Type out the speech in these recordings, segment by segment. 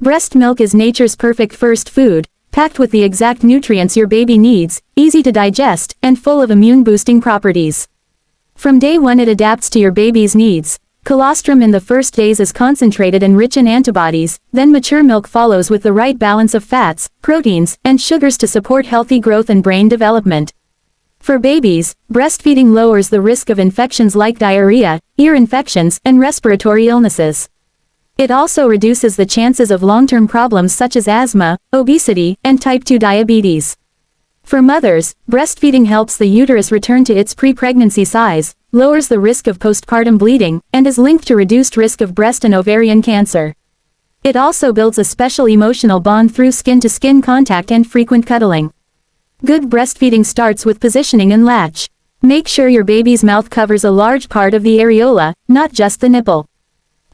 Breast milk is nature's perfect first food, packed with the exact nutrients your baby needs, easy to digest, and full of immune-boosting properties. From day one it adapts to your baby's needs. Colostrum in the first days is concentrated and rich in antibodies, then mature milk follows with the right balance of fats, proteins, and sugars to support healthy growth and brain development. For babies, breastfeeding lowers the risk of infections like diarrhea, ear infections, and respiratory illnesses. It also reduces the chances of long-term problems such as asthma, obesity, and type 2 diabetes. For mothers, breastfeeding helps the uterus return to its pre-pregnancy size, lowers the risk of postpartum bleeding, and is linked to reduced risk of breast and ovarian cancer. It also builds a special emotional bond through skin-to-skin contact and frequent cuddling. Good breastfeeding starts with positioning and latch. Make sure your baby's mouth covers a large part of the areola, not just the nipple.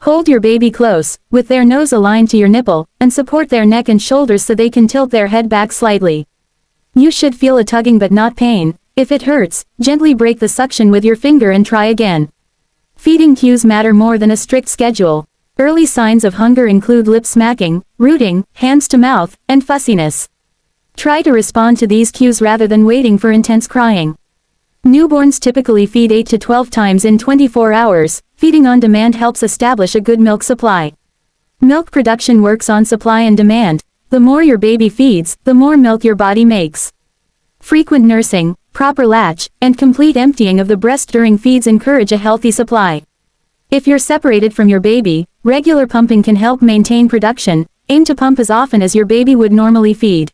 Hold your baby close, with their nose aligned to your nipple, and support their neck and shoulders so they can tilt their head back slightly. You should feel a tugging but not pain. If it hurts, gently break the suction with your finger and try again. Feeding cues matter more than a strict schedule. Early signs of hunger include lip smacking, rooting, hands to mouth, and fussiness. Try to respond to these cues rather than waiting for intense crying. Newborns typically feed 8 to 12 times in 24 hours. Feeding on demand helps establish a good milk supply. Milk production works on supply and demand. The more your baby feeds, the more milk your body makes. Frequent nursing, proper latch, and complete emptying of the breast during feeds encourage a healthy supply. If you're separated from your baby, regular pumping can help maintain production. Aim to pump as often as your baby would normally feed.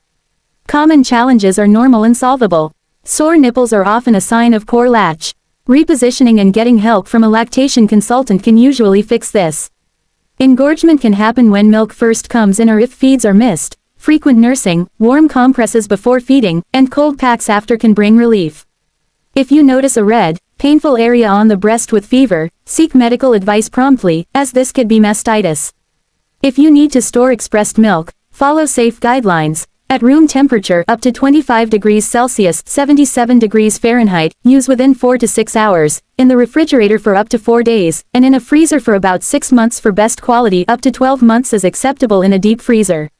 Common challenges are normal and solvable. Sore nipples are often a sign of poor latch. Repositioning and getting help from a lactation consultant can usually fix this. Engorgement can happen when milk first comes in or if feeds are missed. Frequent nursing, warm compresses before feeding, and cold packs after can bring relief. If you notice a red, painful area on the breast with fever, seek medical advice promptly, as this could be mastitis. If you need to store expressed milk, follow safe guidelines. At room temperature up to 25 degrees Celsius, 77 degrees Fahrenheit, use within 4 to 6 hours, in the refrigerator for up to 4 days, and in a freezer for about 6 months for best quality. Up to 12 months is acceptable in a deep freezer.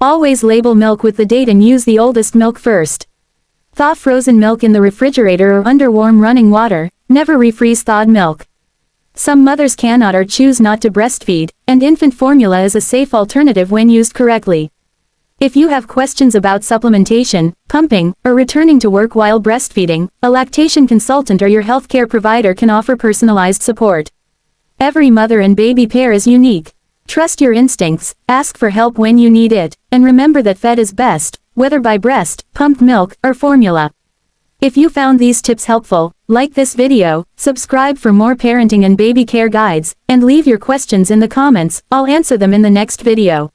Always label milk with the date and use the oldest milk first. Thaw frozen milk in the refrigerator or under warm running water. Never refreeze thawed milk. Some mothers cannot or choose not to breastfeed, and infant formula is a safe alternative when used correctly. If you have questions about supplementation, pumping, or returning to work while breastfeeding, a lactation consultant or your healthcare provider can offer personalized support. Every mother and baby pair is unique. Trust your instincts, ask for help when you need it, and remember that fed is best, whether by breast, pumped milk, or formula. If you found these tips helpful, like this video, subscribe for more parenting and baby care guides, and leave your questions in the comments. I'll answer them in the next video.